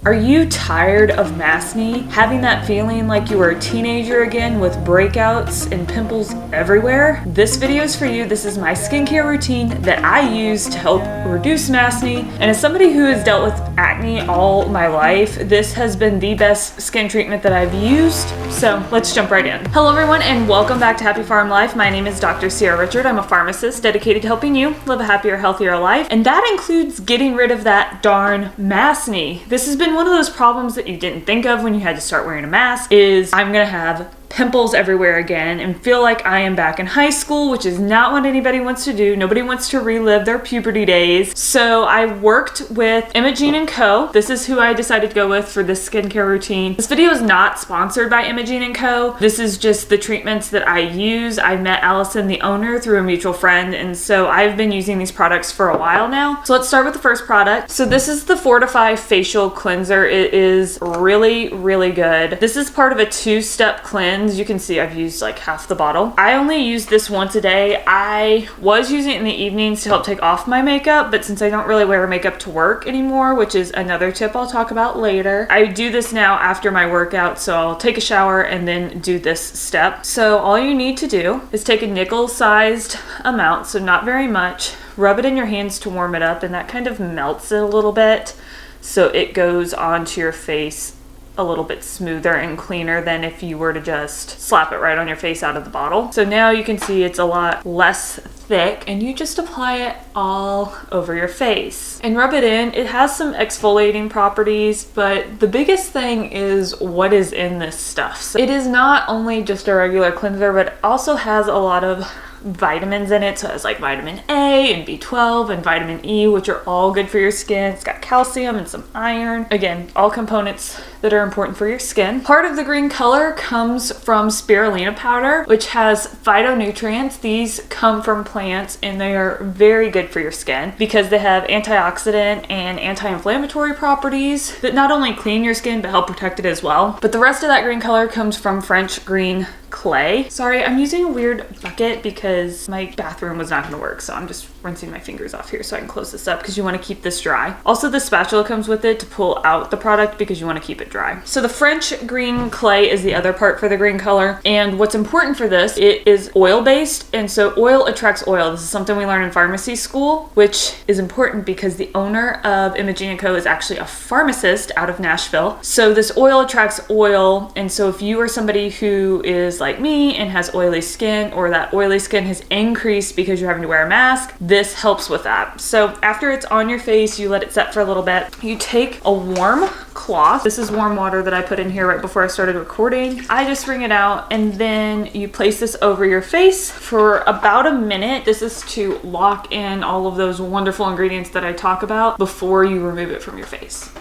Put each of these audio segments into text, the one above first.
Are you tired of Maskne? Having that feeling like you were a teenager again with breakouts and pimples everywhere? This video is for you. This is my skincare routine that I use to help reduce Maskne. And as somebody who has dealt with acne all my life, this has been the best skin treatment that I've used. So let's jump right in. Hello everyone and welcome back to Happy Farm Life. My name is Dr. Sierra Richard. I'm a pharmacist dedicated to helping you live a happier, healthier life. And that includes getting rid of that darn Maskne. This has been one of those problems that you didn't think of when you had to start wearing a mask is I'm gonna have pimples everywhere again and feel like I am back in high school, which is not what anybody wants to do. Nobody wants to relive their puberty days. So I worked with Emogene & Co. This is who I decided to go with for this skincare routine. This video is not sponsored by Emogene & Co. This is just the treatments that I use. I met Allison, the owner, through a mutual friend, and so I've been using these products for a while now. So let's start with the first product. So this is the Fortify Facial Cleanser. It is really, really good. This is part of a two-step cleanse. You can see I've used like half the bottle. I only use this once a day. I was using it in the evenings to help take off my makeup, but since I don't really wear makeup to work anymore, which is another tip I'll talk about later, I do this now after my workout. So I'll take a shower and then do this step. So all you need to do is take a nickel-sized amount, so not very much, rub it in your hands to warm it up, and that kind of melts it a little bit so it goes onto your face a little bit smoother and cleaner than if you were to just slap it right on your face out of the bottle. So now you can see it's a lot less thick and you just apply it all over your face and rub it in. It has some exfoliating properties, but the biggest thing is what is in this stuff. So it is not only just a regular cleanser, but it also has a lot of vitamins in it. So it has like vitamin A and B12 and vitamin E, which are all good for your skin. It's got calcium and some iron. Again, all components that are important for your skin. Part of the green color comes from spirulina powder, which has phytonutrients. These come from plants and they are very good for your skin because they have antioxidant and anti-inflammatory properties that not only clean your skin but help protect it as well. But the rest of that green color comes from French green clay. Sorry, I'm using a weird bucket because my bathroom was not going to work, so I'm just rinsing my fingers off here so I can close this up because you want to keep this dry. Also, the spatula comes with it to pull out the product because you want to keep it dry. So the French green clay is the other part for the green color, and what's important for this, it is oil-based, and so oil attracts oil. This is something we learn in pharmacy school, which is important because the owner of Emogene & Co. is actually a pharmacist out of Nashville. So this oil attracts oil, and so if you are somebody who is like me and has oily skin, or that oily skin has increased because you're having to wear a mask, this helps with that. So after it's on your face, you let it set for a little bit. You take a warm cloth. This is warm water that I put in here right before I started recording. I just wring it out and then you place this over your face for about a minute. This is to lock in all of those wonderful ingredients that I talk about before you remove it from your face.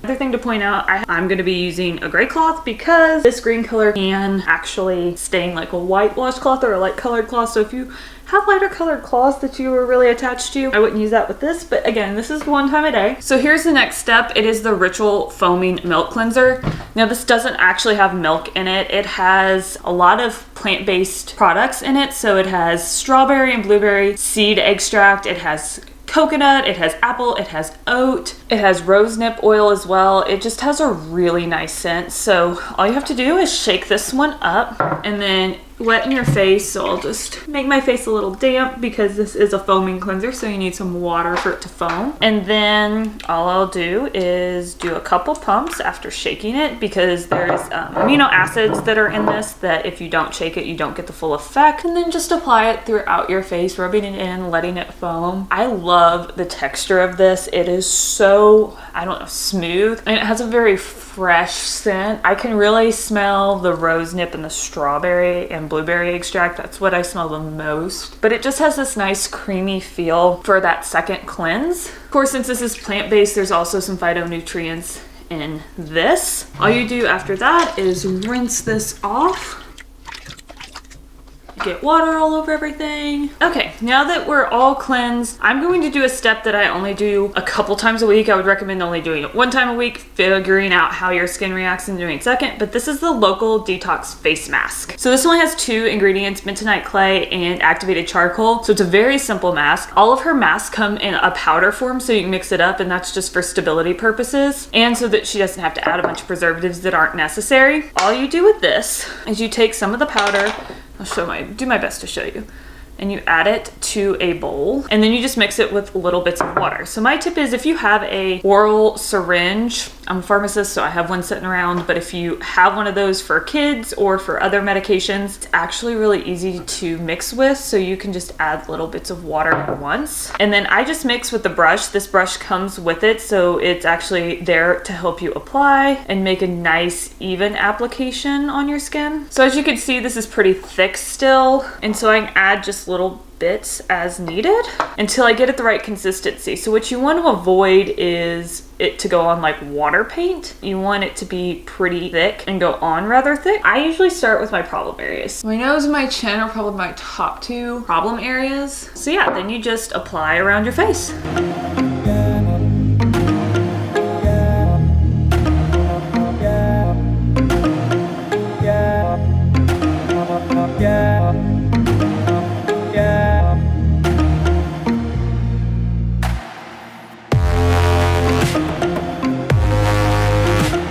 Another thing to point out, I'm going to be using a gray cloth because this green color can actually stain like a whitewash cloth or a light colored cloth. So if you have lighter colored cloths that you were really attached to, I wouldn't use that with this, but again, this is one time a day. So here's the next step. It is the Ritual Foaming Milk Cleanser. Now this doesn't actually have milk in it. It has a lot of plant-based products in it. So it has strawberry and blueberry seed extract. It has coconut, it has apple, it has oat, it has rosenip oil as well. It just has a really nice scent. So all you have to do is shake this one up and then wet in your face. So I'll just make my face a little damp because this is a foaming cleanser, so you need some water for it to foam. And then all I'll do is do a couple pumps after shaking it because there's amino acids that are in this that if you don't shake it, you don't get the full effect. And then just apply it throughout your face, rubbing it in, letting it foam. I love the texture of this. It is so, I don't know, smooth, and it has a very fresh scent. I can really smell the rosenip and the strawberry and blueberry extract. That's what I smell the most. But it just has this nice creamy feel for that second cleanse. Of course, since this is plant-based, there's also some phytonutrients in this. All you do after that is rinse this off. get water all over everything. Okay, now that we're all cleansed, I'm going to do a step that I only do a couple times a week. I would recommend only doing it one time a week, figuring out how your skin reacts and doing it second, but this is the Local Detox Face Mask. So this only has 2 ingredients, bentonite clay and activated charcoal. So it's a very simple mask. All of her masks come in a powder form, so you can mix it up, and that's just for stability purposes, and so that she doesn't have to add a bunch of preservatives that aren't necessary. All you do with this is you take some of the powder, do my best to show you, and you add it to a bowl, and then you just mix it with little bits of water. So my tip is, if you have a oral syringe, I'm a pharmacist, so I have one sitting around, but if you have one of those for kids or for other medications, it's actually really easy to mix with, so you can just add little bits of water at once. And then I just mix with the brush. This brush comes with it, so it's actually there to help you apply and make a nice even application on your skin. So as you can see, this is pretty thick still, and so I can add just little bits as needed until I get it the right consistency. So what you want to avoid is it to go on like water paint. You want it to be pretty thick and go on rather thick. I usually start with my problem areas. My nose and my chin are probably my top 2 problem areas. So yeah, then you just apply around your face.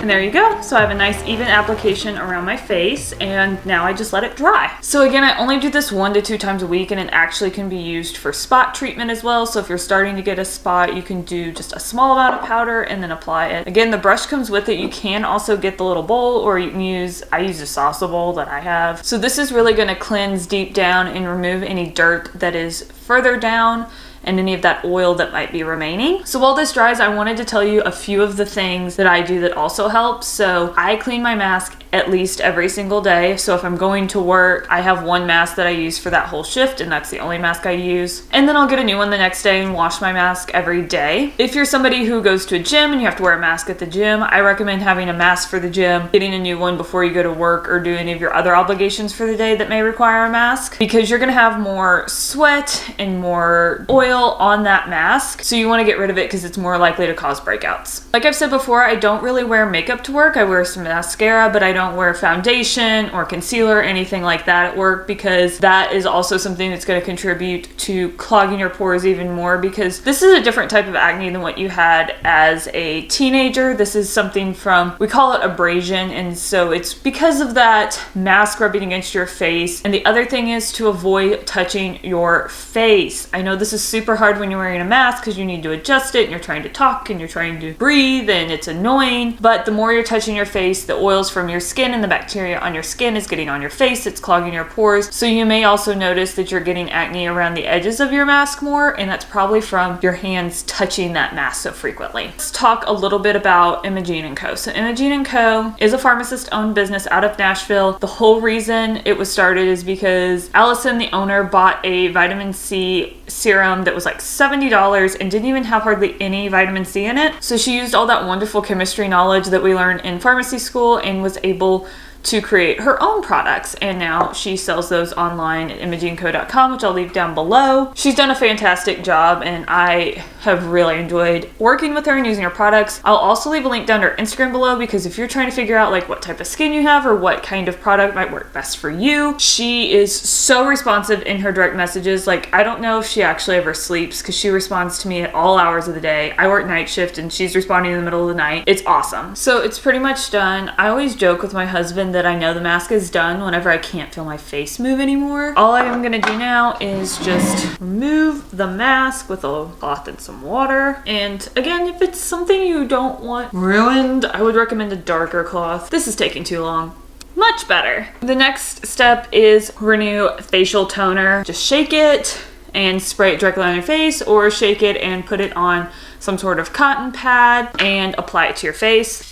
And there you go. So I have a nice even application around my face, and now I just let it dry. So again, I only do this 1 to 2 times a week, and it actually can be used for spot treatment as well. So if you're starting to get a spot, you can do just a small amount of powder and then apply it. Again, the brush comes with it. You can also get the little bowl, or you can I use a salsa bowl that I have. So this is really gonna cleanse deep down and remove any dirt that is further down and any of that oil that might be remaining. So while this dries, I wanted to tell you a few of the things that I do that also help. So I clean my mask at least every single day. So if I'm going to work, I have one mask that I use for that whole shift, and that's the only mask I use. And then I'll get a new one the next day and wash my mask every day. If you're somebody who goes to a gym and you have to wear a mask at the gym, I recommend having a mask for the gym, getting a new one before you go to work or do any of your other obligations for the day that may require a mask, because you're gonna have more sweat and more oil on that mask. So you wanna get rid of it because it's more likely to cause breakouts. Like I've said before, I don't really wear makeup to work. I wear some mascara, but I don't wear foundation or concealer or anything like that at work, because that is also something that's going to contribute to clogging your pores even more, because this is a different type of acne than what you had as a teenager. This is something from, we call it abrasion, and so it's because of that mask rubbing against your face. And the other thing is to avoid touching your face. I know this is super hard when you're wearing a mask because you need to adjust it and you're trying to talk and you're trying to breathe and it's annoying, but the more you're touching your face, the oils from your skin and the bacteria on your skin is getting on your face, it's clogging your pores. So you may also notice that you're getting acne around the edges of your mask more, and that's probably from your hands touching that mask so frequently. Let's talk a little bit about Emogene & Co. So Emogene & Co. is a pharmacist-owned business out of Nashville. The whole reason it was started is because Allison, the owner, bought a vitamin C serum that was like $70 and didn't even have hardly any vitamin C in it. So she used all that wonderful chemistry knowledge that we learned in pharmacy school and was able to create her own products, and now she sells those online at emogeneco.com, which I'll leave down below. She's done a fantastic job, and I have really enjoyed working with her and using her products. I'll also leave a link down to her Instagram below, because if you're trying to figure out like what type of skin you have or what kind of product might work best for you, she is so responsive in her direct messages. Like, I don't know if she actually ever sleeps, because she responds to me at all hours of the day. I work night shift and she's responding in the middle of the night. It's awesome. So it's pretty much done. I always joke with my husband that I know the mask is done whenever I can't feel my face move anymore. All I am gonna do now is just remove the mask with a cloth and some water. And again, if it's something you don't want ruined, I would recommend a darker cloth. This is taking too long. Much better. The next step is Renew Facial Toner. Just shake it and spray it directly on your face, or shake it and put it on some sort of cotton pad and apply it to your face.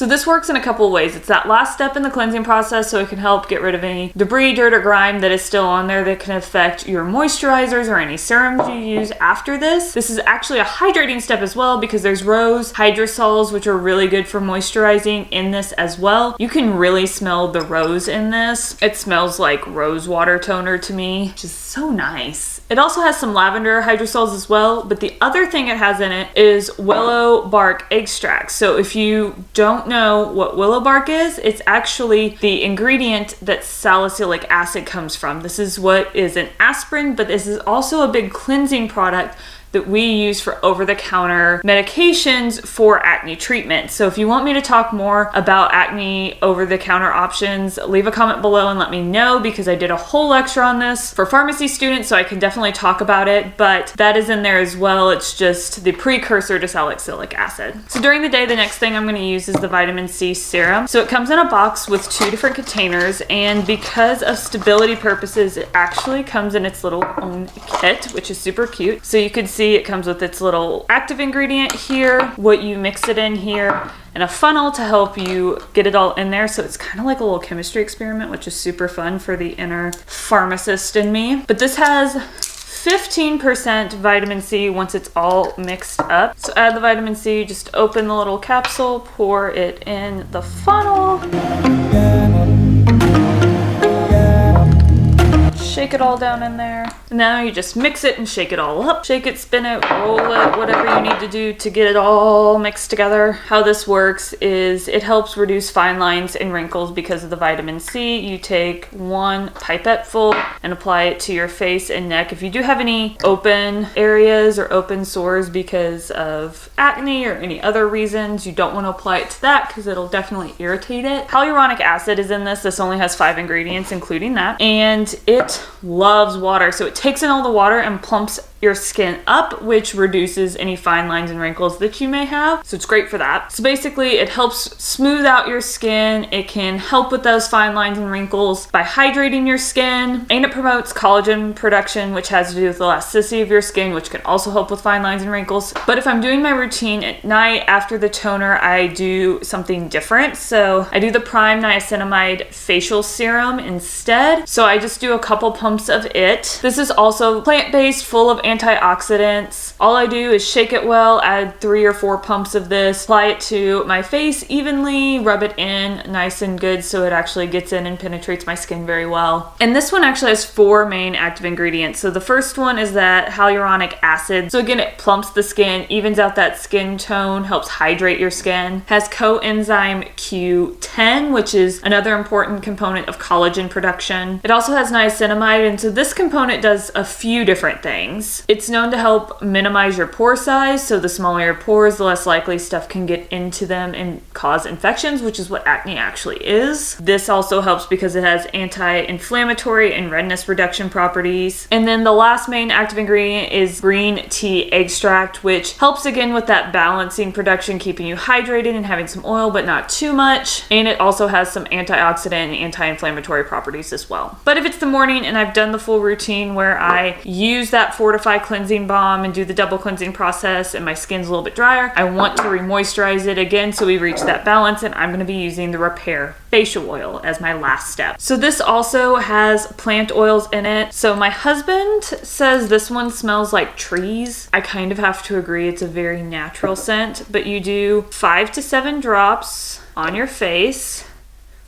So this works in a couple of ways. It's that last step in the cleansing process, so it can help get rid of any debris, dirt, or grime that is still on there that can affect your moisturizers or any serums you use after this. This is actually a hydrating step as well because there's rose hydrosols, which are really good for moisturizing in this as well. You can really smell the rose in this. It smells like rose water toner to me, which is so nice. It also has some lavender hydrosols as well, but the other thing it has in it is willow bark extract. So if you don't know what willow bark is, it's actually the ingredient that salicylic acid comes from. This is what is an aspirin, but this is also a big cleansing product that we use for over-the-counter medications for acne treatment. So if you want me to talk more about acne over-the-counter options, leave a comment below and let me know, because I did a whole lecture on this for pharmacy students, so I can definitely talk about it, but that is in there as well. It's just the precursor to salicylic acid. So during the day, the next thing I'm gonna use is the vitamin C serum. So it comes in a box with 2 different containers, and because of stability purposes, it actually comes in its little own kit, which is super cute. So you could see it comes with its little active ingredient here, what you mix it in here, and a funnel to help you get it all in there. So it's kind of like a little chemistry experiment, which is super fun for the inner pharmacist in me. But this has 15% vitamin C once it's all mixed up. So add the vitamin C, just open the little capsule, pour it in the funnel. Shake it all down in there. Now you just mix it and shake it all up. Shake it, spin it, roll it, whatever you need to do to get it all mixed together. How this works is it helps reduce fine lines and wrinkles because of the vitamin C. You take 1 pipette full and apply it to your face and neck. If you do have any open areas or open sores because of acne or any other reasons, you don't want to apply it to that because it'll definitely irritate it. Hyaluronic acid is in this. This only has 5 ingredients, including that. And it loves water, so it takes in all the water and plumps your skin up, which reduces any fine lines and wrinkles that you may have. So it's great for that. So basically it helps smooth out your skin. It can help with those fine lines and wrinkles by hydrating your skin, and it promotes collagen production, which has to do with the elasticity of your skin, which can also help with fine lines and wrinkles. But if I'm doing my routine at night after the toner, I do something different. So I do the Prime Niacinamide facial serum instead. So I just do a couple pumps of it. This is also plant-based, full of antioxidants. All I do is shake it well, add 3 or 4 pumps of this, apply it to my face evenly, rub it in nice and good so it actually gets in and penetrates my skin very well. And this one actually has 4 main active ingredients. So the first one is that hyaluronic acid. So again, it plumps the skin, evens out that skin tone, helps hydrate your skin. Has coenzyme Q10, which is another important component of collagen production. It also has niacinamide, and so this component does a few different things. It's known to help minimize your pore size, so the smaller your pores, the less likely stuff can get into them and cause infections, which is what acne actually is. This also helps because it has anti-inflammatory and redness reduction properties. And then the last main active ingredient is green tea extract, which helps again with that balancing production, keeping you hydrated and having some oil, but not too much. And it also has some antioxidant and anti-inflammatory properties as well. But if it's the morning and I've done the full routine where I use that Fortify cleansing balm and do the double cleansing process and my skin's a little bit drier, I want to re-moisturize it again so we reach that balance, and I'm going to be using the Repair facial oil as my last step. So this also has plant oils in it. So my husband says this one smells like trees. I kind of have to agree. It's a very natural scent, but you do 5 to 7 drops on your face.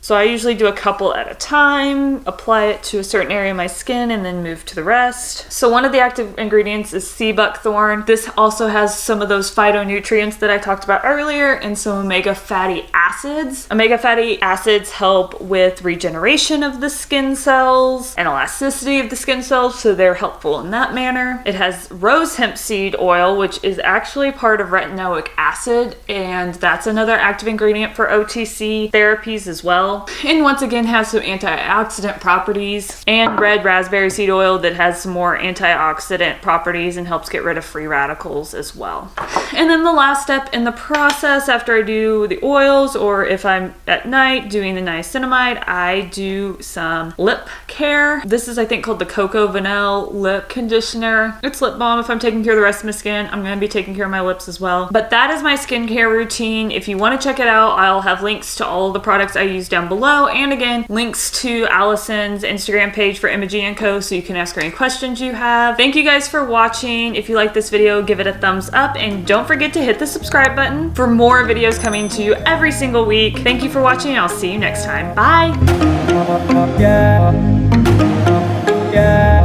So I usually do a couple at a time, apply it to a certain area of my skin, and then move to the rest. So one of the active ingredients is sea buckthorn. This also has some of those phytonutrients that I talked about earlier and some omega fatty acids. Omega fatty acids help with regeneration of the skin cells and elasticity of the skin cells, so they're helpful in that manner. It has rose hemp seed oil, which is actually part of retinoic acid, and that's another active ingredient for OTC therapies as well. And once again has some antioxidant properties, and red raspberry seed oil that has some more antioxidant properties and helps get rid of free radicals as well. And then the last step in the process after I do the oils or if I'm at night doing the niacinamide, I do some lip care. This is, I think, called the Cocoa Vanilla Lip Conditioner. It's lip balm. If I'm taking care of the rest of my skin, I'm going to be taking care of my lips as well. But that is my skincare routine. If you want to check it out, I'll have links to all of the products I use down below. And again, links to Allison's Instagram page for Emogene & Co. so you can ask her any questions you have. Thank you guys for watching. If you like this video, give it a thumbs up and don't forget to hit the subscribe button for more videos coming to you every single week. Thank you for watching and I'll see you next time. Bye! Yeah.